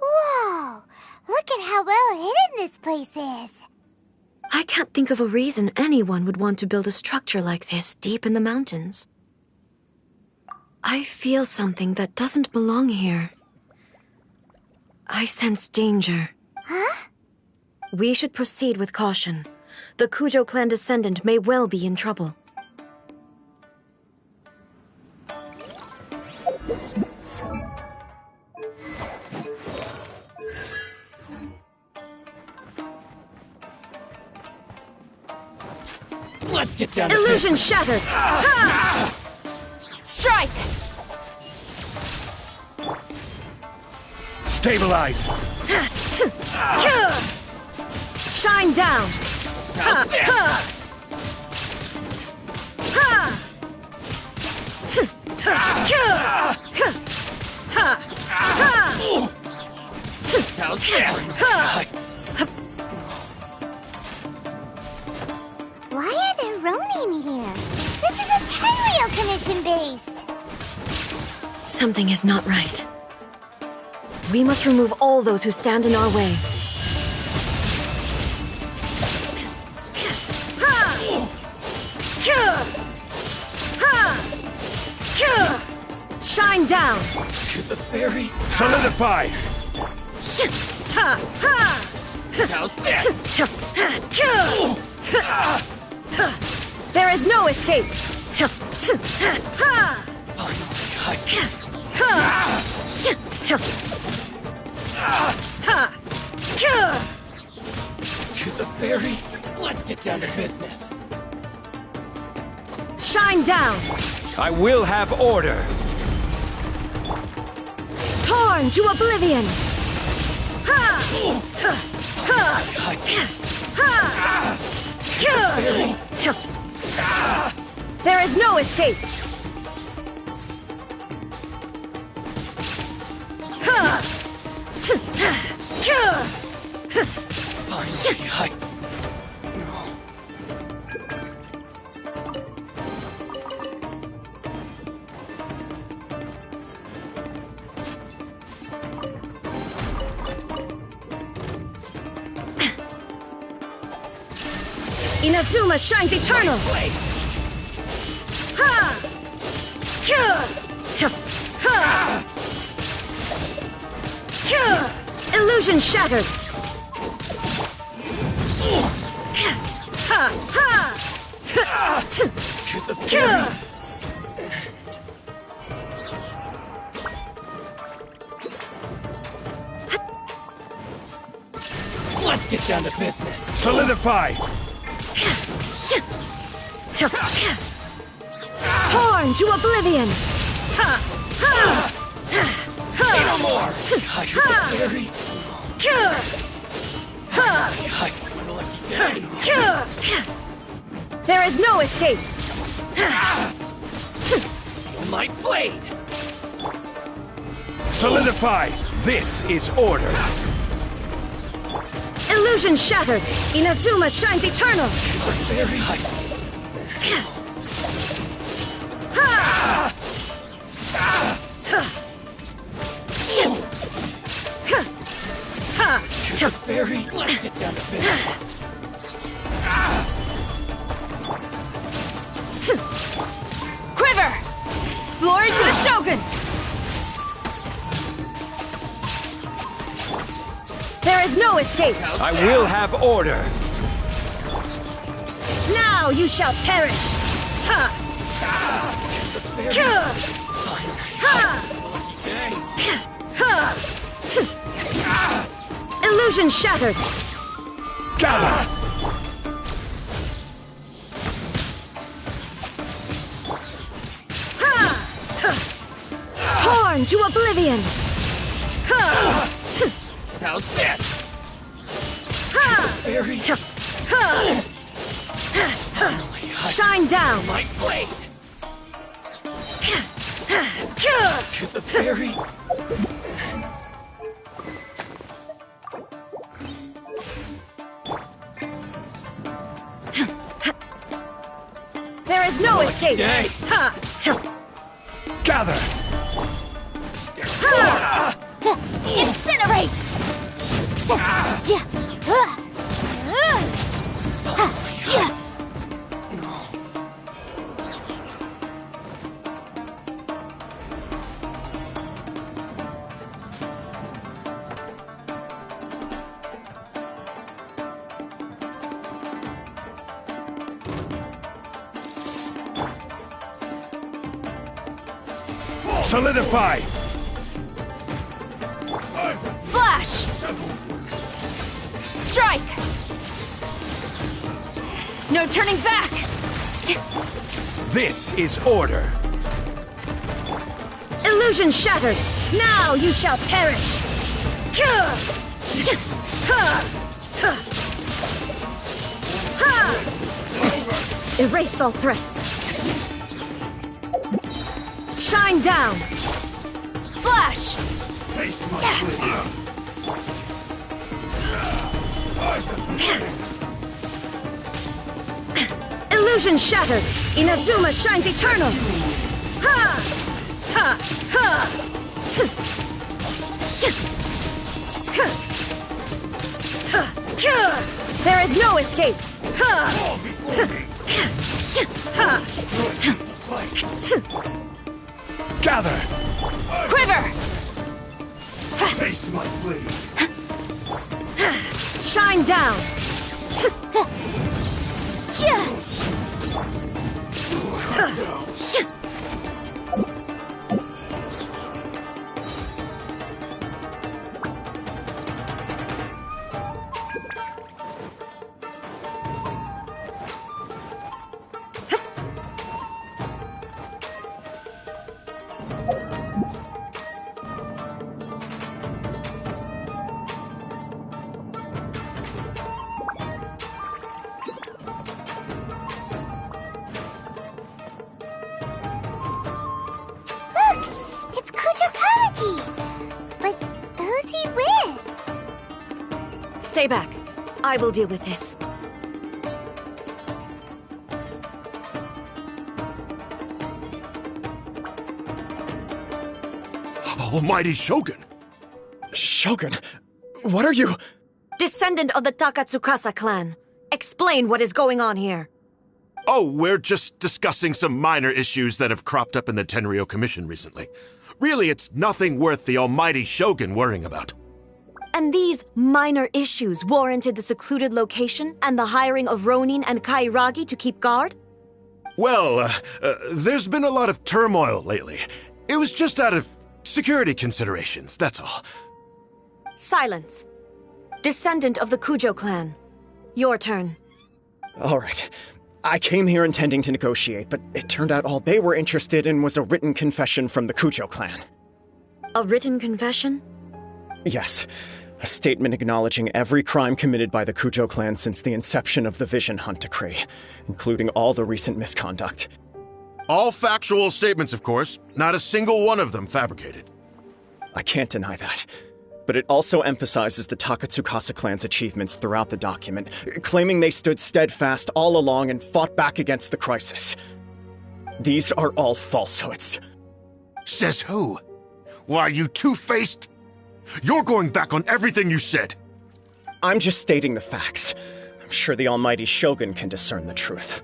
Whoa! Look at how well hidden this place is. I can't think of a reason anyone would want to build a structure like this deep in the mountains. I feel something that doesn't belong here. I sense danger. Huh? We should proceed with caution. The Kujo clan descendant may well be in trouble. Let's get down to Illusion shattered! Ha! Strike! Stabilize! Shine down! Ha! Ha! Ha! Ha! Ha! How's this? Why are there Ronin here? This is a Tenryou Commission base! Something is not right. We must remove all those who stand in our way. Shine down! To the ferry. Solidify! How's this? There is no escape! To the ferry. Let's get down to business. Shine down! I will have order. Torn to oblivion! There is no escape! Inazuma shines eternal! Ha! Ha! Illusion shattered! Ha! Ha! Let's get down to business. Solidify! Torn to oblivion! Ha! Ha! Say no more! There is no escape! My blade! Solidify! This is order! Illusion shattered! Inazuma shines eternal! Ha! Very. Let's get down to business. Quiver! Glory to the Shogun! There is no escape! I will have order! Now you shall perish! Ha! Illusion shattered! Gather! Torn to oblivion! How's this? Very. Shine down! My blade! To the fairy! There is no escape! Gather! Incinerate! Solidify! Flash! Strike! No turning back! This is order! Illusion shattered! Now you shall perish! Erase all threats! Shine down! Flash! Illusion shattered! Inazuma shines eternal! Ha! Ha! Ha! There is no escape! Ha! Gather! Quiver! Taste my blade! Shine down! Stay back. I will deal with this. Almighty Shogun! Shogun, what are you? Descendant of the Takatsukasa clan. Explain what is going on here. Oh, we're just discussing some minor issues that have cropped up in the Tenryo Commission recently. Really, it's nothing worth the almighty Shogun worrying about. And these minor issues warranted the secluded location and the hiring of Ronin and Kairagi to keep guard? Well, there's been a lot of turmoil lately. It was just out of security considerations, that's all. Silence. Descendant of the Kujo clan. Your turn. All right. I came here intending to negotiate, but it turned out all they were interested in was a written confession from the Kujo clan. A written confession? Yes. A statement acknowledging every crime committed by the Kujo clan since the inception of the Vision Hunt Decree, including all the recent misconduct. All factual statements, of course. Not a single one of them fabricated. I can't deny that. But it also emphasizes the Takatsukasa clan's achievements throughout the document, claiming they stood steadfast all along and fought back against the crisis. These are all falsehoods. Says who? Why, you two-faced... You're going back on everything you said. I'm just stating the facts. I'm sure the almighty Shogun can discern the truth.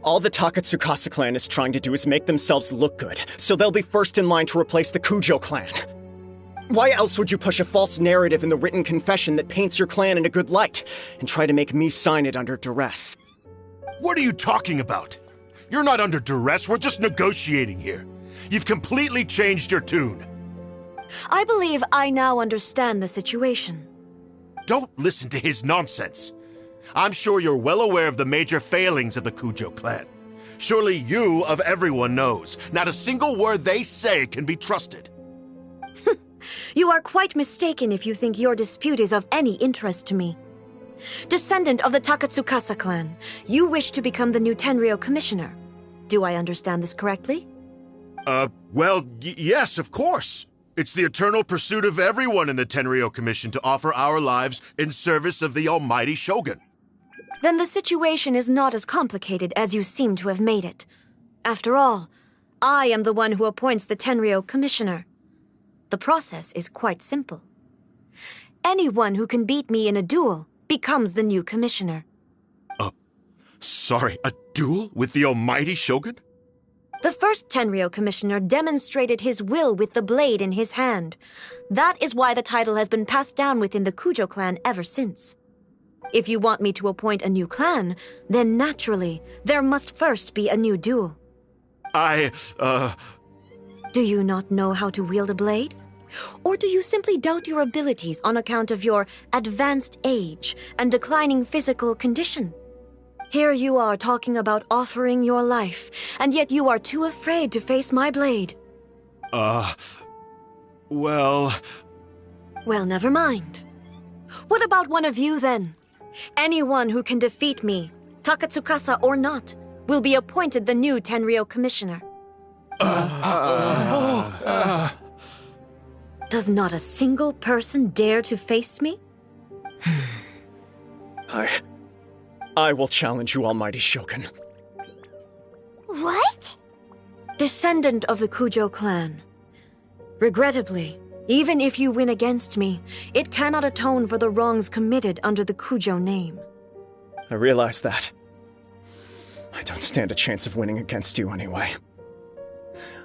All the Takatsukasa clan is trying to do is make themselves look good, so they'll be first in line to replace the Kujo clan. Why else would you push a false narrative in the written confession that paints your clan in a good light, and try to make me sign it under duress? What are you talking about? You're not under duress, we're just negotiating here. You've completely changed your tune. I believe I now understand the situation. Don't listen to his nonsense. I'm sure you're well aware of the major failings of the Kujo clan. Surely you, of everyone, knows. Not a single word they say can be trusted. You are quite mistaken if you think your dispute is of any interest to me. Descendant of the Takatsukasa clan, you wish to become the new Tenryo commissioner. Do I understand this correctly? Well, yes, of course. It's the eternal pursuit of everyone in the Tenryo Commission to offer our lives in service of the almighty Shogun. Then the situation is not as complicated as you seem to have made it. After all, I am the one who appoints the Tenryo commissioner. The process is quite simple. Anyone who can beat me in a duel becomes the new commissioner. Sorry, a duel with the almighty Shogun? The first Tenryo commissioner demonstrated his will with the blade in his hand. That is why the title has been passed down within the Kujo clan ever since. If you want me to appoint a new clan, then naturally, there must first be a new duel. Do you not know how to wield a blade? Or do you simply doubt your abilities on account of your advanced age and declining physical condition? Here you are talking about offering your life, and yet you are too afraid to face my blade. Well, never mind. What about one of you, then? Anyone who can defeat me, Takatsukasa or not, will be appointed the new Tenryo commissioner. Does not a single person dare to face me? I will challenge you, almighty Shogun. What? Descendant of the Kujo clan. Regrettably, even if you win against me, it cannot atone for the wrongs committed under the Kujo name. I realize that. I don't stand a chance of winning against you anyway.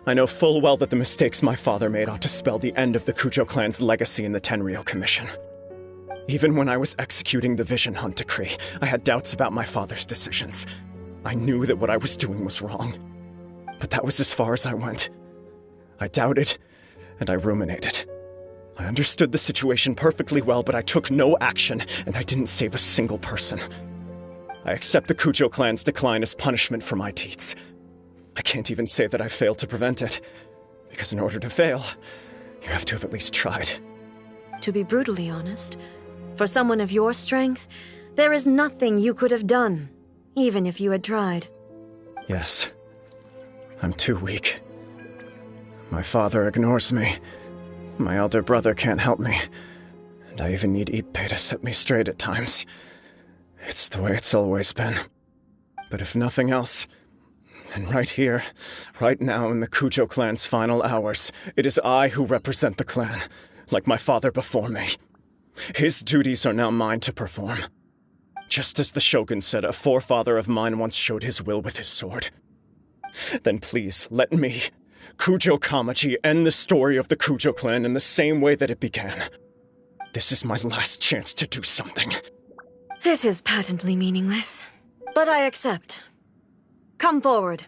I know full well that the mistakes my father made ought to spell the end of the Kujo clan's legacy in the Tenryo Commission. Even when I was executing the Vision Hunt Decree, I had doubts about my father's decisions. I knew that what I was doing was wrong. But that was as far as I went. I doubted, and I ruminated. I understood the situation perfectly well, but I took no action, and I didn't save a single person. I accept the Kujo clan's decline as punishment for my deeds. I can't even say that I failed to prevent it, because in order to fail, you have to have at least tried. To be brutally honest, for someone of your strength, there is nothing you could have done, even if you had tried. Yes. I'm too weak. My father ignores me. My elder brother can't help me. And I even need Ippei to set me straight at times. It's the way it's always been. But if nothing else, then right here, right now in the Kujo clan's final hours, it is I who represent the clan, like my father before me. His duties are now mine to perform. Just as the Shogun said a forefather of mine once showed his will with his sword. Then please, let me, Kujo Kamaji, end the story of the Kujo clan in the same way that it began. This is my last chance to do something. This is patently meaningless, but I accept. Come forward.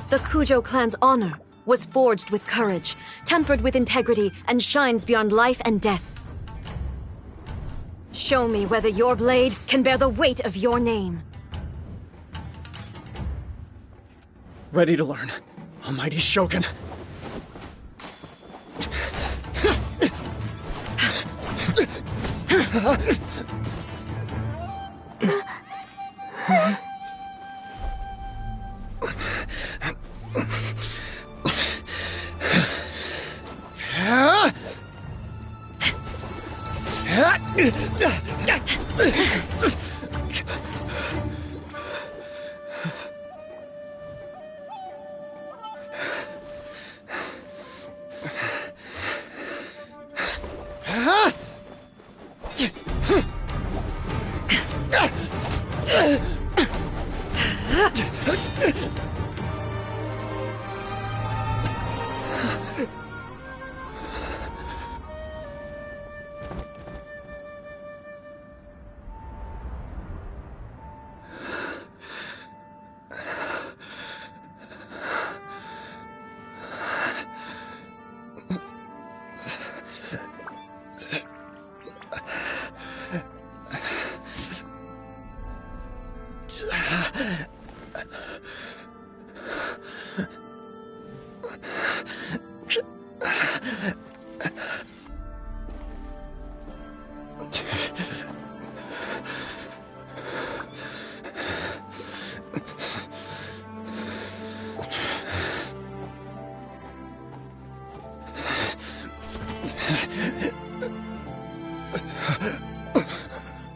The Kujo clan's honor was forged with courage, tempered with integrity, and shines beyond life and death. Show me whether your blade can bear the weight of your name. Ready to learn, Almighty Shogun.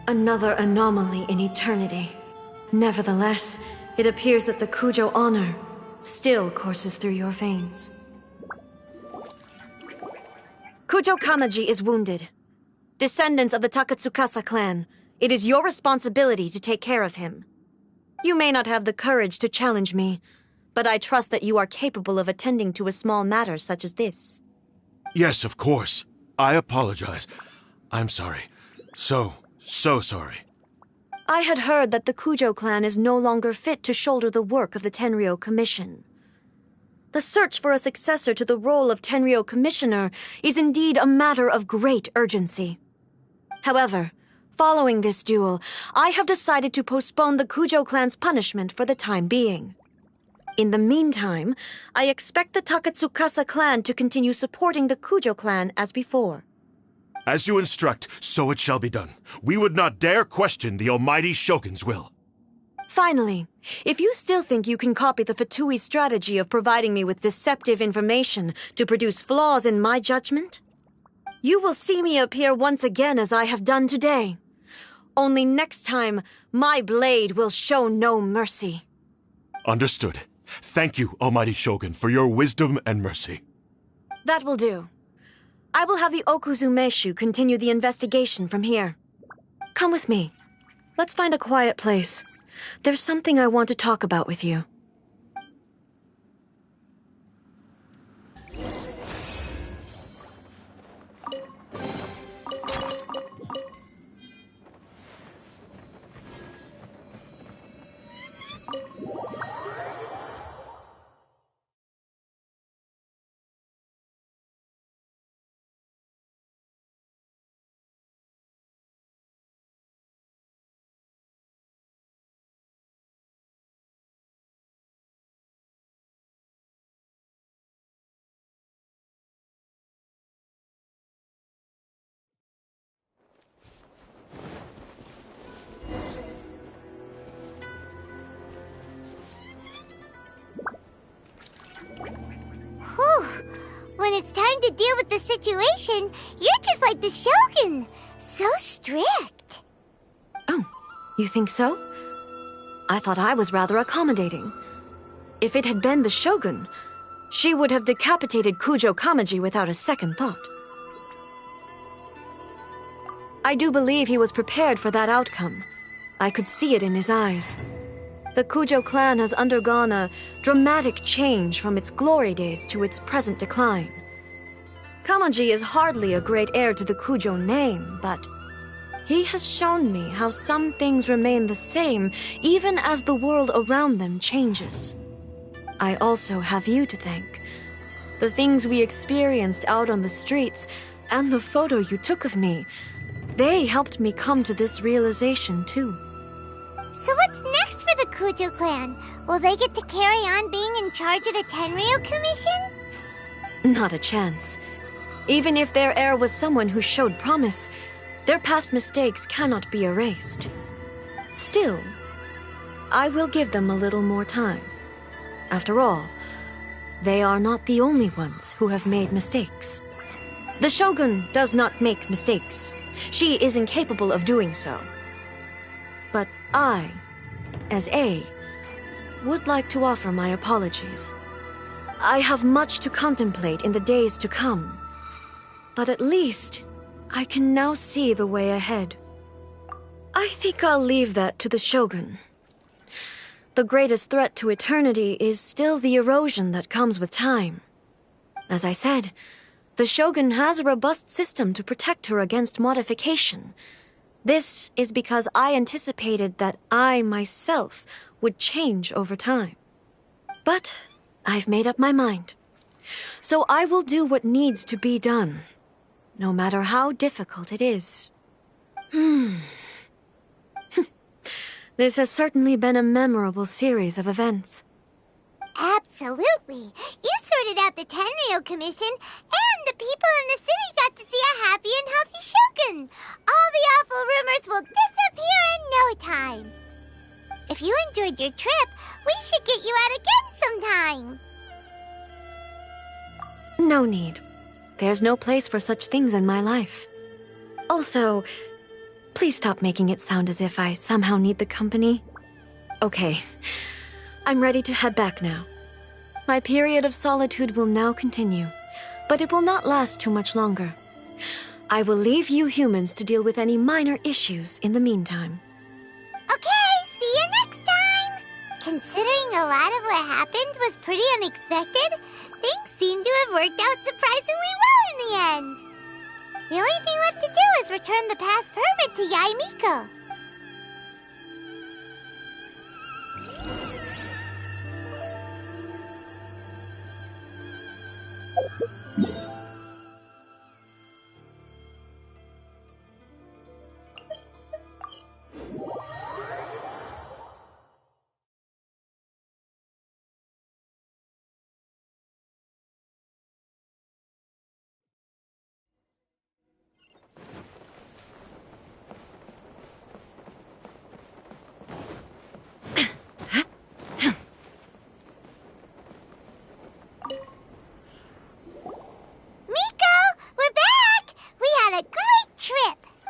Another anomaly in eternity. Nevertheless, it appears that the Kujo honor still courses through your veins. Kujo Kamaji is wounded. Descendants of the Takatsukasa clan, it is your responsibility to take care of him. You may not have the courage to challenge me, but I trust that you are capable of attending to a small matter such as this. Yes, of course. I apologize. I'm sorry. So sorry. I had heard that the Kujo clan is no longer fit to shoulder the work of the Tenryou Commission. The search for a successor to the role of Tenryou Commissioner is indeed a matter of great urgency. However, following this duel, I have decided to postpone the Kujo clan's punishment for the time being. In the meantime, I expect the Takatsukasa clan to continue supporting the Kujo clan as before. As you instruct, so it shall be done. We would not dare question the Almighty Shogun's will. Finally, if you still think you can copy the Fatui strategy of providing me with deceptive information to produce flaws in my judgment, you will see me appear once again as I have done today. Only next time, my blade will show no mercy. Understood. Thank you, Almighty Shogun, for your wisdom and mercy. That will do. I will have the Okuzumeshu continue the investigation from here. Come with me. Let's find a quiet place. There's something I want to talk about with you. When it's time to deal with the situation, you're just like the Shogun. So strict. You think so? I thought I was rather accommodating. If it had been the Shogun, she would have decapitated Kujo Kamaji without a second thought. I do believe he was prepared for that outcome. I could see it in his eyes. The Kujo clan has undergone a dramatic change from its glory days to its present decline. Kamaji is hardly a great heir to the Kujo name, but he has shown me how some things remain the same even as the world around them changes. I also have you to thank. The things we experienced out on the streets and the photo you took of me, they helped me come to this realization too. So what's next for the Kujo clan? Will they get to carry on being in charge of the Tenryo Commission? Not a chance. Even if their heir was someone who showed promise, their past mistakes cannot be erased. Still, I will give them a little more time. After all, they are not the only ones who have made mistakes. The Shogun does not make mistakes. She is incapable of doing so. But I, as A, would like to offer my apologies. I have much to contemplate in the days to come, but at least I can now see the way ahead. I think I'll leave that to the Shogun. The greatest threat to eternity is still the erosion that comes with time. As I said, the Shogun has a robust system to protect her against modification. This is because I anticipated that I myself would change over time. But I've made up my mind. So I will do what needs to be done, no matter how difficult it is. This has certainly been a memorable series of events. Absolutely. You sorted out the Tenryo Commission, and the people in the city got to see a happy and healthy Shogun. All the awful rumors will disappear in no time. If you enjoyed your trip, we should get you out again sometime. No need. There's no place for such things in my life. Also, please stop making it sound as if I somehow need the company. Okay, I'm ready to head back now. My period of solitude will now continue, but it will not last too much longer. I will leave you humans to deal with any minor issues in the meantime. Okay, see you next time! Considering a lot of what happened was pretty unexpected, things seem to have worked out surprisingly well in the end. The only thing left to do is return the past permit to Yae Miko.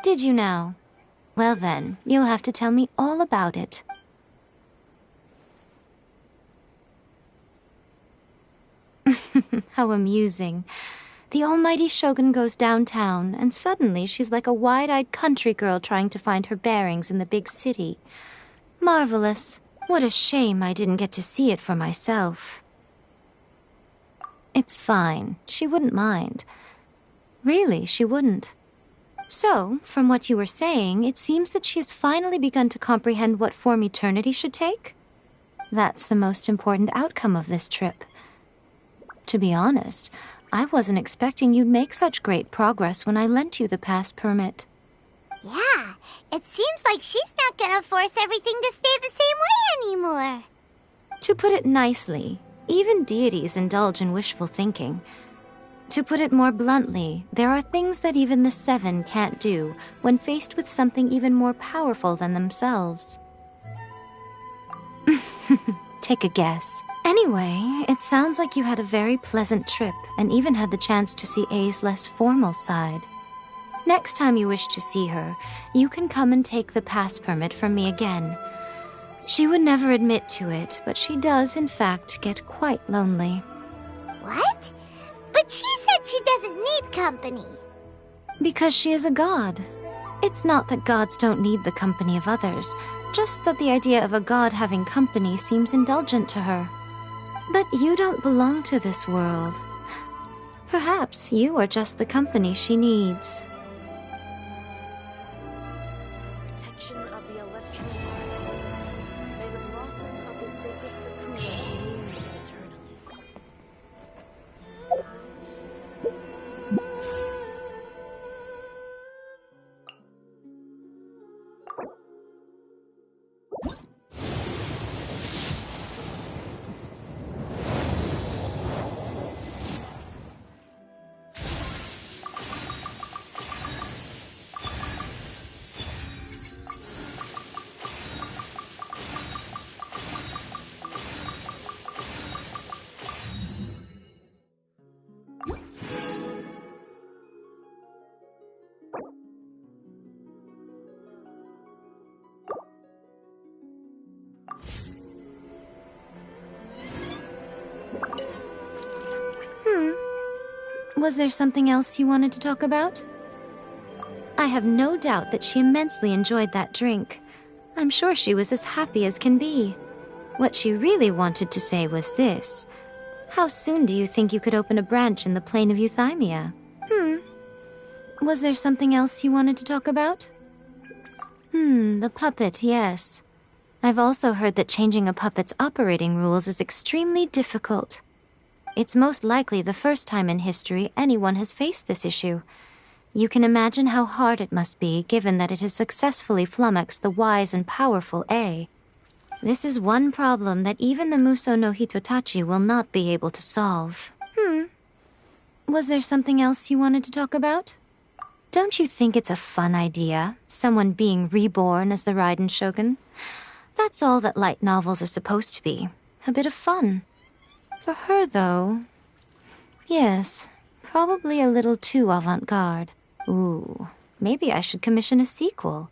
Did you now? Well then, you'll have to tell me all about it. How amusing. The almighty Shogun goes downtown, and suddenly she's like a wide-eyed country girl trying to find her bearings in the big city. Marvelous. What a shame I didn't get to see it for myself. It's fine. She wouldn't mind. Really, she wouldn't. So, from what you were saying, it seems that she has finally begun to comprehend what form eternity should take? That's the most important outcome of this trip. To be honest, I wasn't expecting you'd make such great progress when I lent you the pass permit. Yeah, it seems like she's not gonna force everything to stay the same way anymore. To put it nicely, even deities indulge in wishful thinking. To put it more bluntly, there are things that even the Seven can't do when faced with something even more powerful than themselves. Take a guess. Anyway, it sounds like you had a very pleasant trip and even had the chance to see A's less formal side. Next time you wish to see her, you can come and take the pass permit from me again. She would never admit to it, but she does, in fact, get quite lonely. What? But she said she doesn't need company. Because she is a god. It's not that gods don't need the company of others, just that the idea of a god having company seems indulgent to her. But you don't belong to this world. Perhaps you are just the company she needs. Protection of the electro may the blossoms of the sacred sakura bloom eternally. Was there something else you wanted to talk about? I have no doubt that she immensely enjoyed that drink. I'm sure she was as happy as can be. What she really wanted to say was this. How soon do you think you could open a branch in the plane of Euthymia? Was there something else you wanted to talk about? The puppet, yes. I've also heard that changing a puppet's operating rules is extremely difficult. It's most likely the first time in history anyone has faced this issue. You can imagine how hard it must be, given that it has successfully flummoxed the wise and powerful A. This is one problem that even the Muso no Hitotachi will not be able to solve. Was there something else you wanted to talk about? Don't you think it's a fun idea, someone being reborn as the Raiden Shogun? That's all that light novels are supposed to be. A bit of fun. For her, though... Yes, probably a little too avant-garde. Ooh, maybe I should commission a sequel.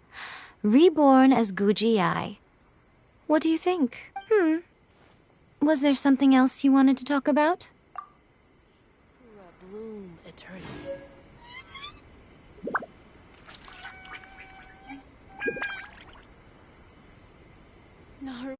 Reborn as Guji Ai. What do you think? Was there something else you wanted to talk about? Bloom eternally. Naruto.